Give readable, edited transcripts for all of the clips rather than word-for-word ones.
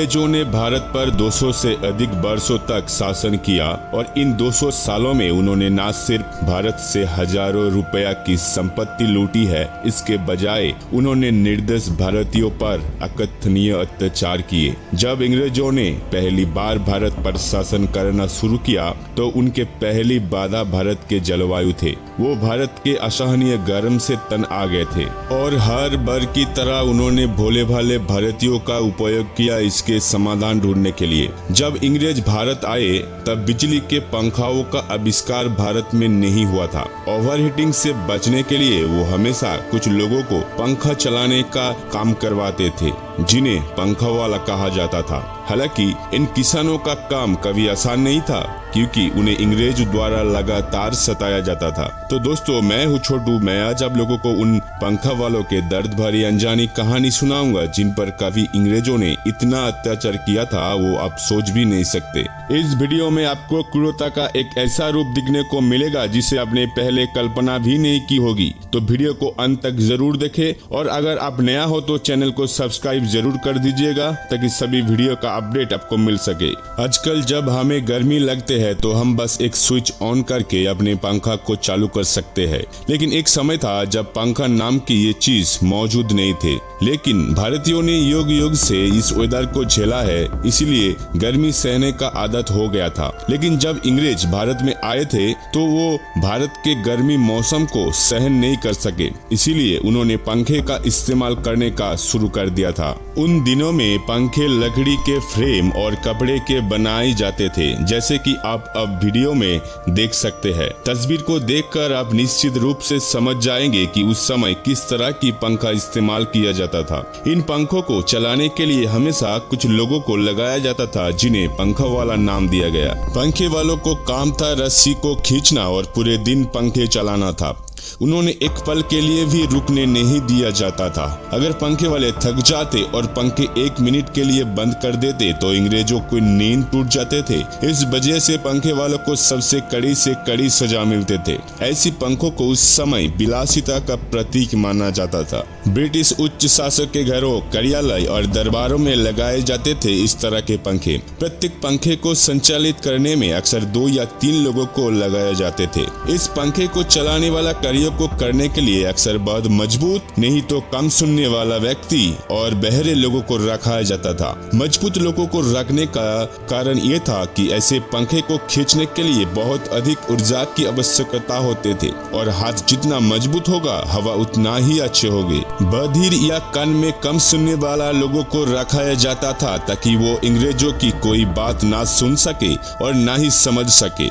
अंग्रेजों ने भारत पर 200 से अधिक वर्षों तक शासन किया और इन 200 सालों में उन्होंने न सिर्फ भारत से हजारों रुपया की संपत्ति लूटी है, इसके बजाय उन्होंने निर्दोष भारतीयों पर अकथनीय अत्याचार किए। जब अंग्रेजों ने पहली बार भारत पर शासन करना शुरू किया तो उनके पहली बाधा भारत के जलवायु थे। वो भारत के असहनीय गर्म से तन आ गए थे और हर बार की तरह उन्होंने भोले भाले भारतीयों का उपयोग किया इसके समाधान ढूंढने के लिए। जब अंग्रेज भारत आए तब बिजली के पंखाओं का आविष्कार भारत में नहीं हुआ था। ओवरहीटिंग से बचने के लिए वो हमेशा कुछ लोगों को पंखा चलाने का काम करवाते थे, जिन्हें पंखा वाला कहा जाता था। हालांकि इन किसानों का काम कभी आसान नहीं था क्योंकि उन्हें अंग्रेज द्वारा लगातार सताया जाता था। तो दोस्तों, मैं हूँ छोटू। मैं आज आप लोगों को उन पंखा वालों के दर्द भरी अनजानी कहानी सुनाऊंगा जिन पर कभी अंग्रेजों ने इतना अत्याचार किया था वो आप सोच भी नहीं सकते। इस वीडियो में आपको क्रूरता का एक ऐसा रूप दिखने को मिलेगा जिसे आपने पहले कल्पना भी नहीं की होगी। तो वीडियो को अंत तक जरूर देखें और अगर आप नया हो तो चैनल को सब्सक्राइब जरूर कर दीजिएगा ताकि सभी वीडियो का अपडेट आपको मिल सके। आजकल जब हमें गर्मी लगते है तो हम बस एक स्विच ऑन करके अपने पंखा को चालू कर सकते हैं, लेकिन एक समय था जब पंखा नाम की ये चीज मौजूद नहीं थे। लेकिन भारतीयों ने युग युग से इस वेदर को झेला है, इसीलिए गर्मी सहने का आदत हो गया था। लेकिन जब अंग्रेज भारत में आए थे तो वो भारत के गर्मी मौसम को सहन नहीं कर सके, इसीलिए उन्होंने पंखे का इस्तेमाल करने का शुरू कर दिया था। उन दिनों में पंखे लकड़ी के फ्रेम और कपड़े के बनाए जाते थे, जैसे कि आप अब वीडियो में देख सकते हैं। तस्वीर को देखकर आप निश्चित रूप से समझ जाएंगे कि उस समय किस तरह की पंखा इस्तेमाल किया जाता था। इन पंखों को चलाने के लिए हमेशा कुछ लोगों को लगाया जाता था जिन्हें पंखा वाला नाम दिया गया। पंखे वालों को काम था रस्सी को खींचना और पूरे दिन पंखे चलाना था। उन्होंने एक पल के लिए भी रुकने नहीं दिया जाता था। अगर पंखे वाले थक जाते और पंखे 1 मिनट के लिए बंद कर देते तो अंग्रेजों को नींद टूट जाते थे। इस वजह से पंखे वालों को सबसे कड़ी से कड़ी सजा मिलते थे। ऐसी पंखों को उस समय विलासिता का प्रतीक माना जाता था। ब्रिटिश उच्च शासक के घरों, कार्यालय और दरबारों में लगाए जाते थे इस तरह के पंखे। प्रत्येक पंखे को संचालित करने में अक्सर 2 या 3 लोगों को लगाए जाते थे। इस पंखे को चलाने वाला कार्यों को करने के लिए अक्सर बहुत मजबूत नहीं तो कम सुनने वाला व्यक्ति और बहरे लोगों को रखा जाता था। मजबूत लोगों को रखने का कारण ये था कि ऐसे पंखे को खींचने के लिए बहुत अधिक ऊर्जा की आवश्यकता होते थे और हाथ जितना मजबूत होगा हवा उतना ही अच्छे होंगे। बधिर या कान में कम सुनने वाला लोगों को रखाया जाता था ताकि वो अंग्रेजों की कोई बात ना सुन सके और ना ही समझ सके।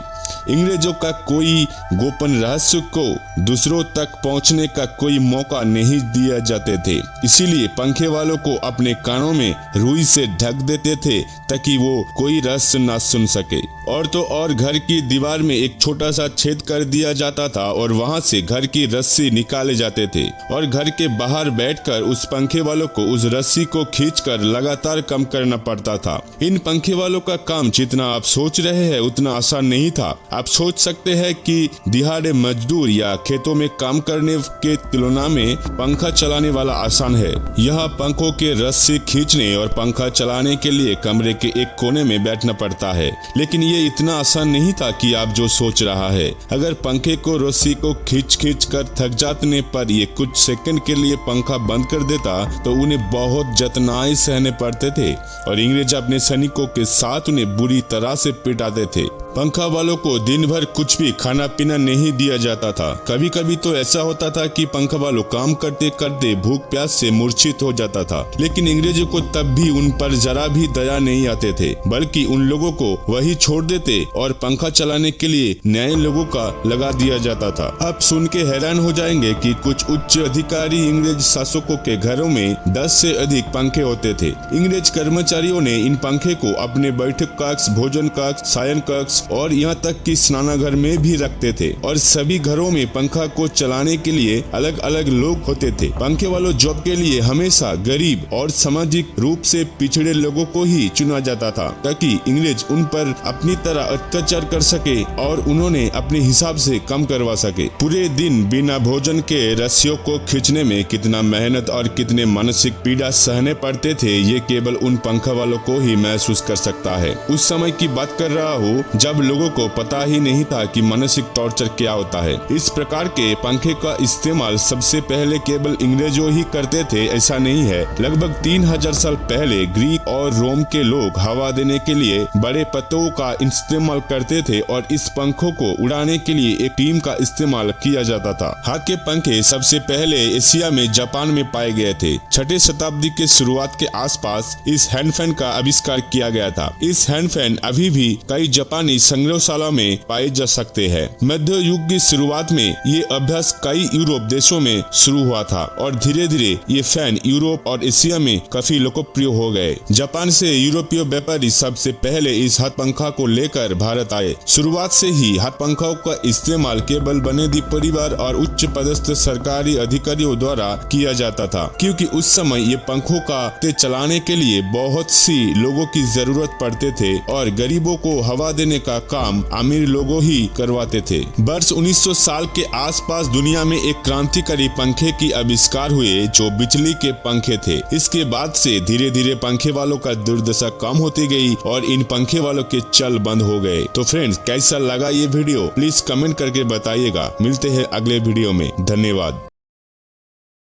अंग्रेजों का कोई गोपन रहस्य को दूसरों तक पहुंचने का कोई मौका नहीं दिया जाते थे, इसीलिए पंखे वालों को अपने कानों में रुई से ढक देते थे ताकि वो कोई रहस्य ना सुन सके। और तो और घर की दीवार में एक छोटा सा छेद कर दिया जाता था और वहां से घर की रस्सी निकाले जाते थे और घर के बाहर बैठकर उस पंखे वालों को उस रस्सी को खींचकर लगातार कम करना पड़ता था। इन पंखे वालों का काम जितना आप सोच रहे हैं उतना आसान नहीं था। आप सोच सकते हैं कि दिहाड़ी मजदूर या खेतों में काम करने के तुलना में पंखा चलाने वाला आसान है। यह पंखों के रस्सी खींचने और पंखा चलाने के लिए कमरे के एक कोने में बैठना पड़ता है, लेकिन ये इतना आसान नहीं था कि आप जो सोच रहा है। अगर पंखे को रस्सी को खींच कर थक जाने पर ये कुछ सेकंड के लिए पंखा बंद कर देता तो उन्हें बहुत जतनाएं सहने पड़ते थे और अंग्रेज अपने सैनिकों के साथ उन्हें बुरी तरह से पिटाते थे। पंखा वालों को दिन भर कुछ भी खाना पीना नहीं दिया जाता था। कभी कभी तो ऐसा होता था कि पंखा वालों काम करते करते भूख प्यास से मूर्छित हो जाता था, लेकिन अंग्रेजों को तब भी उन पर जरा भी दया नहीं आते थे, बल्कि उन लोगों को वही छोड़ देते और पंखा चलाने के लिए नए लोगों का लगा दिया जाता था। आप सुन के हैरान हो जाएंगे कि कुछ उच्च अधिकारी अंग्रेज शासकों के घरों में 10 से अधिक पंखे होते थे। अंग्रेज कर्मचारियों ने इन पंखे को अपने बैठक कक्ष, भोजन कक्ष, शयन कक्ष और यहाँ तक तक कि स्नानागार में भी रखते थे और सभी घरों में पंखा को चलाने के लिए अलग अलग लोग होते थे। पंखे वालों जॉब के लिए हमेशा गरीब और सामाजिक रूप से पिछड़े लोगों को ही चुना जाता था ताकि इंग्रेज उन पर अपनी तरह अत्याचार कर सके और उन्होंने अपने हिसाब से कम करवा सके। पूरे दिन बिना भोजन के रस्सियों को खींचने में कितना मेहनत और कितने मानसिक पीड़ा सहने पड़ते थे ये केवल उन पंखा वालों को ही महसूस कर सकता है। उस समय की बात कर रहा हूँ जब लोगों को पता ही नहीं था कि मानसिक टॉर्चर क्या होता है। इस प्रकार के पंखे का इस्तेमाल सबसे पहले केवल अंग्रेजों ही करते थे ऐसा नहीं है। लगभग 3000 साल पहले ग्रीक और रोम के लोग हवा देने के लिए बड़े पत्तों का इस्तेमाल करते थे और इस पंखों को उड़ाने के लिए एक टीम का इस्तेमाल किया जाता था। हाथ के पंखे सबसे पहले एशिया में जापान में पाए गए थे। 6वीं शताब्दी के शुरुआत के आसपास इस हैंड फैन का आविष्कार किया गया था। इस हैंड फैन अभी भी कई जापानी संग्रहशाला में पाए जा सकते हैं। मध्य युग की शुरुआत में ये अभ्यास कई यूरोप देशों में शुरू हुआ था और धीरे धीरे ये फैन यूरोप और एशिया में काफी लोकप्रिय हो गए। जापान से यूरोपीय व्यापारी सबसे पहले इस हाथ पंखा को लेकर भारत आए। शुरुआत से ही हाथ पंखाओं का इस्तेमाल केवल बनेदी परिवार और उच्च पदस्थ सरकारी अधिकारियों द्वारा किया जाता था क्योंकि उस समय ये पंखों का चलाने के लिए बहुत सी लोगों की जरूरत पड़ते थे और गरीबों को हवा देने का काम अमीर लोगों ही करवाते थे। वर्ष 1900 साल के आसपास दुनिया में एक क्रांतिकारी पंखे की आविष्कार हुए जो बिजली के पंखे थे। इसके बाद से धीरे धीरे पंखे वालों का दुर्दशा कम होती गई और इन पंखे वालों के चल बंद हो गए। तो फ्रेंड्स कैसा लगा ये वीडियो प्लीज कमेंट करके बताइएगा। मिलते हैं अगले वीडियो में। धन्यवाद।